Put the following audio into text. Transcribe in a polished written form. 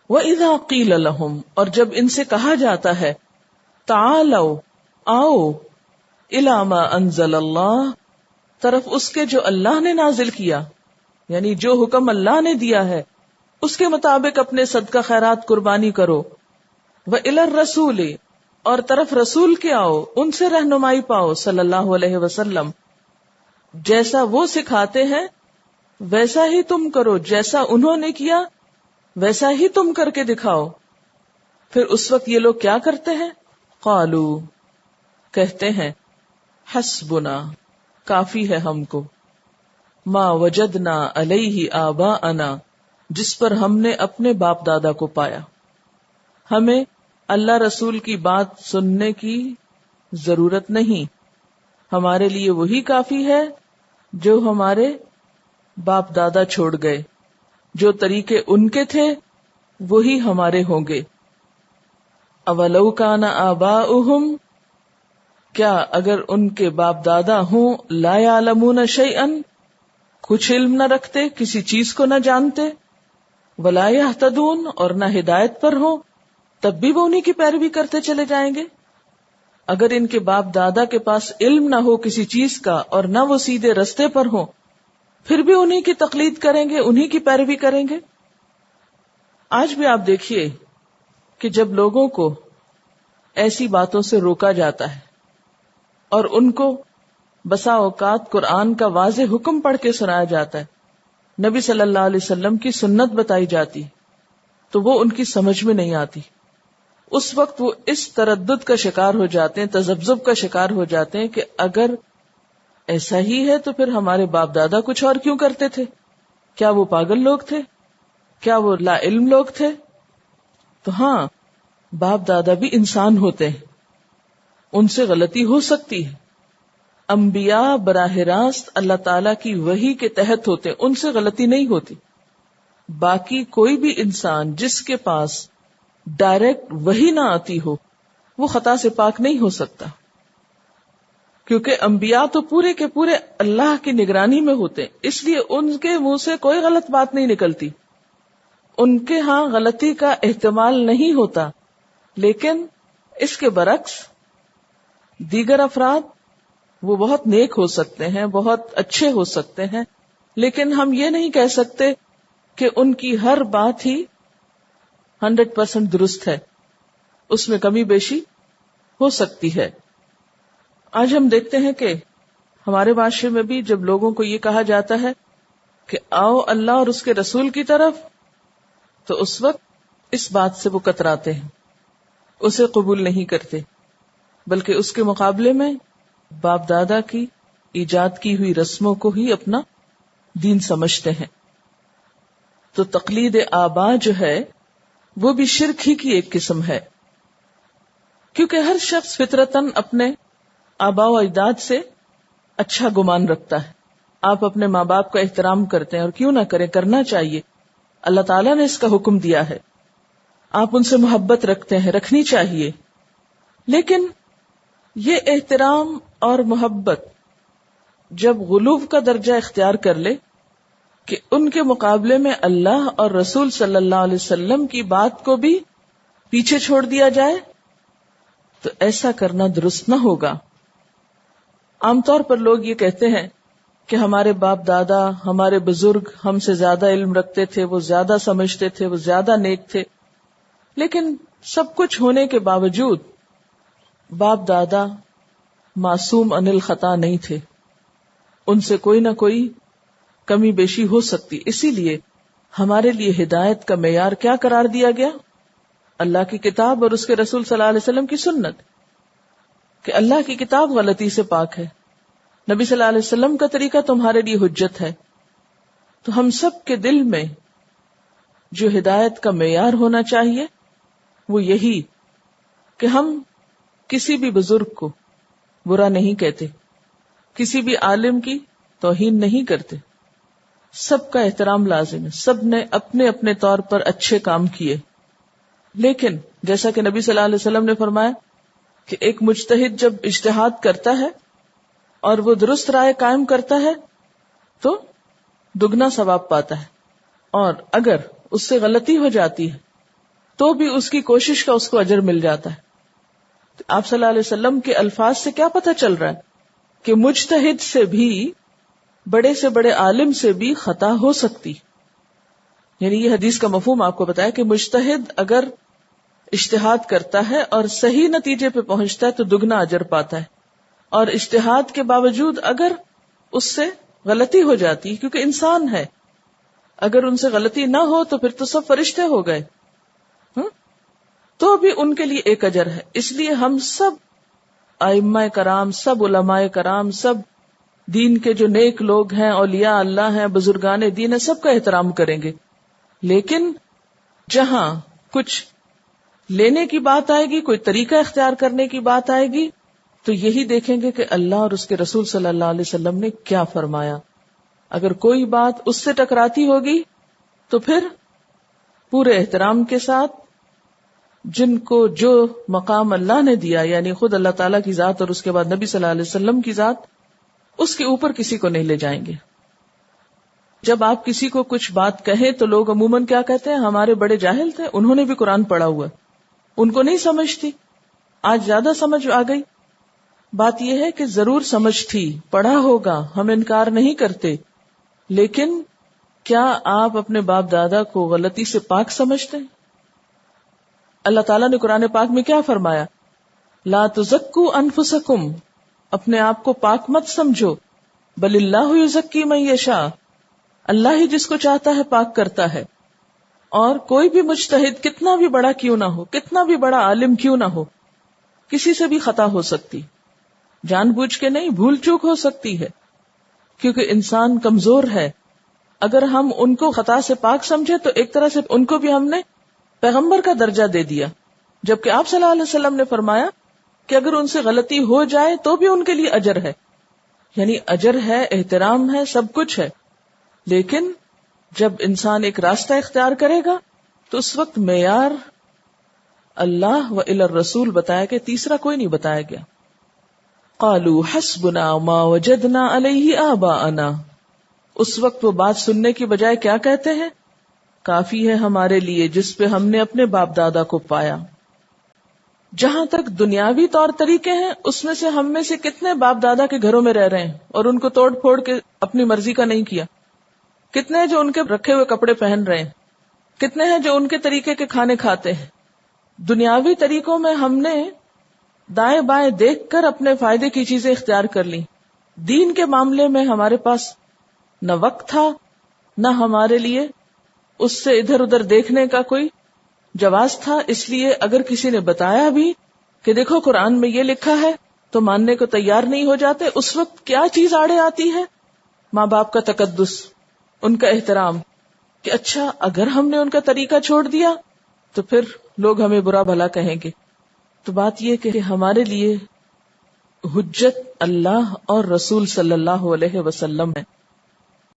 وَإِذَا قِيلَ لَهُمْ، اور جب ان سے کہا جاتا ہے تعالوا، آؤ، إِلَى مَا أَنزَلَ اللَّهُ، طرف اس کے جو اللہ نے نازل کیا، یعنی جو حکم اللہ نے دیا ہے اس کے مطابق اپنے صدقہ خیرات قربانی کرو، وَإِلَى الرَّسُولِ، اور طرف رسول کے آؤ، ان سے رہنمائی پاؤ صلی اللہ علیہ وسلم، جیسا وہ سکھاتے ہیں ویسا ہی تم کرو، جیسا انہوں نے کیا ویسا ہی تم کر کے دکھاؤ۔ پھر اس وقت یہ لوگ کیا کرتے ہیں؟ قالو، کہتے ہیں حسبنا، کافی ہے ہم کو، ما وجدنا علیہ آباءنا، جس پر ہم نے اپنے باپ دادا کو پایا، ہمیں اللہ رسول کی بات سننے کی ضرورت نہیں، ہمارے لیے وہی کافی ہے جو ہمارے باپ دادا چھوڑ گئے، جو طریقے ان کے تھے وہی ہمارے ہوں گے۔ اولو کان آباؤہم، کیا اگر ان کے باپ دادا ہوں لا یعلمون شیئا، کچھ علم نہ رکھتے، کسی چیز کو نہ جانتے، ولا یہتدون، اور نہ ہدایت پر ہوں، تب بھی وہ انہی کی پیروی کرتے چلے جائیں گے۔ اگر ان کے باپ دادا کے پاس علم نہ ہو کسی چیز کا اور نہ وہ سیدھے رستے پر ہوں، پھر بھی انہی کی تقلید کریں گے، انہی کی پیروی کریں گے۔ آج بھی آپ دیکھیے کہ جب لوگوں کو ایسی باتوں سے روکا جاتا ہے اور ان کو بسا اوقات قرآن کا واضح حکم پڑھ کے سنایا جاتا ہے، نبی صلی اللہ علیہ وسلم کی سنت بتائی جاتی، تو وہ ان کی سمجھ میں نہیں آتی۔ اس وقت وہ اس تردد کا شکار ہو جاتے ہیں، تذبذب کا شکار ہو جاتے ہیں کہ اگر ایسا ہی ہے تو پھر ہمارے باپ دادا کچھ اور کیوں کرتے تھے؟ کیا وہ پاگل لوگ تھے؟ کیا وہ لا علم لوگ تھے؟ تو ہاں، باپ دادا بھی انسان ہوتے ہیں، ان سے غلطی ہو سکتی ہے۔ انبیاء براہ راست اللہ تعالی کی وحی کے تحت ہوتے ہیں، ان سے غلطی نہیں ہوتی۔ باقی کوئی بھی انسان جس کے پاس ڈائریکٹ وحی نہ آتی ہو، وہ خطا سے پاک نہیں ہو سکتا، کیونکہ انبیاء تو پورے کے پورے اللہ کی نگرانی میں ہوتے ہیں، اس لیے ان کے منہ سے کوئی غلط بات نہیں نکلتی، ان کے ہاں غلطی کا احتمال نہیں ہوتا۔ لیکن اس کے برعکس دیگر افراد وہ بہت نیک ہو سکتے ہیں، بہت اچھے ہو سکتے ہیں، لیکن ہم یہ نہیں کہہ سکتے کہ ان کی ہر بات ہی 100% درست ہے، اس میں کمی بیشی ہو سکتی ہے۔ آج ہم دیکھتے ہیں کہ ہمارے معاشرے میں بھی جب لوگوں کو یہ کہا جاتا ہے کہ آؤ اللہ اور اس کے رسول کی طرف، تو اس وقت اس بات سے وہ کتراتے ہیں، اسے قبول نہیں کرتے، بلکہ اس کے مقابلے میں باپ دادا کی ایجاد کی ہوئی رسموں کو ہی اپنا دین سمجھتے ہیں۔ تو تقلید آبا جو ہے وہ بھی شرک ہی کی ایک قسم ہے، کیونکہ ہر شخص فطرتاً اپنے آبا و اجداد سے اچھا گمان رکھتا ہے۔ آپ اپنے ماں باپ کا احترام کرتے ہیں، اور کیوں نہ کریں، کرنا چاہیے، اللہ تعالیٰ نے اس کا حکم دیا ہے۔ آپ ان سے محبت رکھتے ہیں، رکھنی چاہیے، لیکن یہ احترام اور محبت جب غلو کا درجہ اختیار کر لے کہ ان کے مقابلے میں اللہ اور رسول صلی اللہ علیہ وسلم کی بات کو بھی پیچھے چھوڑ دیا جائے، تو ایسا کرنا درست نہ ہوگا۔ عام طور پر لوگ یہ کہتے ہیں کہ ہمارے باپ دادا، ہمارے بزرگ ہم سے زیادہ علم رکھتے تھے، وہ زیادہ سمجھتے تھے، وہ زیادہ نیک تھے، لیکن سب کچھ ہونے کے باوجود باپ دادا معصوم عن الخطا نہیں تھے، ان سے کوئی نہ کوئی کمی بیشی ہو سکتی۔ اسی لیے ہمارے لیے ہدایت کا معیار کیا قرار دیا گیا؟ اللہ کی کتاب اور اس کے رسول صلی اللہ علیہ وسلم کی سنت، کہ اللہ کی کتاب غلطی سے پاک ہے، نبی صلی اللہ علیہ وسلم کا طریقہ تمہارے لیے حجت ہے۔ تو ہم سب کے دل میں جو ہدایت کا معیار ہونا چاہیے وہ یہی کہ ہم کسی بھی بزرگ کو برا نہیں کہتے، کسی بھی عالم کی توہین نہیں کرتے، سب کا احترام لازم ہے، سب نے اپنے اپنے طور پر اچھے کام کیے، لیکن جیسا کہ نبی صلی اللہ علیہ وسلم نے فرمایا کہ ایک مجتہد جب اجتہاد کرتا ہے اور وہ درست رائے قائم کرتا ہے تو دگنا ثواب پاتا ہے، اور اگر اس سے غلطی ہو جاتی ہے تو بھی اس کی کوشش کا اس کو اجر مل جاتا ہے. آپ صلی اللہ علیہ وسلم کے الفاظ سے کیا پتہ چل رہا ہے کہ مجتہد سے بھی، بڑے سے بڑے عالم سے بھی خطا ہو سکتی. یعنی یہ حدیث کا مفہوم آپ کو بتایا کہ مجتہد اگر اجتہاد کرتا ہے اور صحیح نتیجے پہ پہنچتا ہے تو دگنا اجر پاتا ہے، اور اجتہاد کے باوجود اگر اس سے غلطی ہو جاتی، کیونکہ انسان ہے، اگر ان سے غلطی نہ ہو تو پھر تو سب فرشتے ہو گئے، تو بھی ان کے لیے ایک اجر ہے. اس لیے ہم سب ائمہ کرام، سب علماء کرام، سب دین کے جو نیک لوگ ہیں، اولیاء اللہ ہیں، بزرگان دین ہیں، سب کا احترام کریں گے. لیکن جہاں کچھ لینے کی بات آئے گی، کوئی طریقہ اختیار کرنے کی بات آئے گی، تو یہی دیکھیں گے کہ اللہ اور اس کے رسول صلی اللہ علیہ وسلم نے کیا فرمایا. اگر کوئی بات اس سے ٹکراتی ہوگی تو پھر پورے احترام کے ساتھ جن کو جو مقام اللہ نے دیا، یعنی خود اللہ تعالیٰ کی ذات اور اس کے بعد نبی صلی اللہ علیہ وسلم کی ذات، اس کے اوپر کسی کو نہیں لے جائیں گے. جب آپ کسی کو کچھ بات کہیں تو لوگ عموماً کیا کہتے ہیں، ہمارے بڑے جاہل تھے، انہوں نے بھی قرآن پڑھا ہوا، ان کو نہیں سمجھ تھی. آج زیادہ سمجھ آ گئی. بات یہ ہے کہ ضرور سمجھ تھی، پڑھا ہوگا، ہم انکار نہیں کرتے، لیکن کیا آپ اپنے باپ دادا کو غلطی سے پاک سمجھتے ہیں؟ اللہ تعالیٰ نے قرآن پاک میں کیا فرمایا؟ لا تزکوا انفسکم، اپنے آپ کو پاک مت سمجھو، بل اللہ یزکی من یشاء، اللہ ہی جس کو چاہتا ہے پاک کرتا ہے. اور کوئی بھی مجتہد کتنا بھی بڑا کیوں نہ ہو، کتنا بھی بڑا عالم کیوں نہ ہو، کسی سے بھی خطا ہو سکتی، جان بوجھ کے نہیں، بھول چوک ہو سکتی ہے، کیونکہ انسان کمزور ہے. اگر ہم ان کو خطا سے پاک سمجھے تو ایک طرح سے ان کو بھی ہم نے پیغمبر کا درجہ دے دیا، جبکہ آپ صلی اللہ علیہ وسلم نے فرمایا کہ اگر ان سے غلطی ہو جائے تو بھی ان کے لیے اجر ہے. یعنی اجر ہے، احترام ہے، سب کچھ ہے. لیکن جب انسان ایک راستہ اختیار کرے گا تو اس وقت معیار اللہ و الی الرسول بتایا کہ تیسرا کوئی نہیں بتایا گیا. قالوا حسبنا ما وجدنا علیہ آباءنا، اس وقت وہ بات سننے کی بجائے کیا کہتے ہیں؟ کافی ہے ہمارے لیے جس پہ ہم نے اپنے باپ دادا کو پایا. جہاں تک دنیاوی طور طریقے ہیں، اس میں سے ہم میں سے کتنے باپ دادا کے گھروں میں رہ رہے ہیں اور ان کو توڑ پھوڑ کے اپنی مرضی کا نہیں کیا؟ کتنے ہیں جو ان کے رکھے ہوئے کپڑے پہن رہے ہیں؟ کتنے ہیں جو ان کے طریقے کے کھانے کھاتے ہیں؟ دنیاوی طریقوں میں ہم نے دائیں بائیں دیکھ کر اپنے فائدے کی چیزیں اختیار کر لی. دین کے معاملے میں ہمارے پاس نہ وقت تھا، نہ ہمارے لیے اس سے ادھر ادھر دیکھنے کا کوئی جواز تھا. اس لیے اگر کسی نے بتایا بھی کہ دیکھو قرآن میں یہ لکھا ہے تو ماننے کو تیار نہیں ہو جاتے. اس وقت کیا چیز آڑے آتی ہے؟ ماں باپ کا تقدس، ان کا احترام، کہ اچھا اگر ہم نے ان کا طریقہ چھوڑ دیا تو پھر لوگ ہمیں برا بھلا کہیں گے. تو بات یہ کہ ہمارے لیے حجت اللہ اور رسول صلی اللہ علیہ وسلم ہے.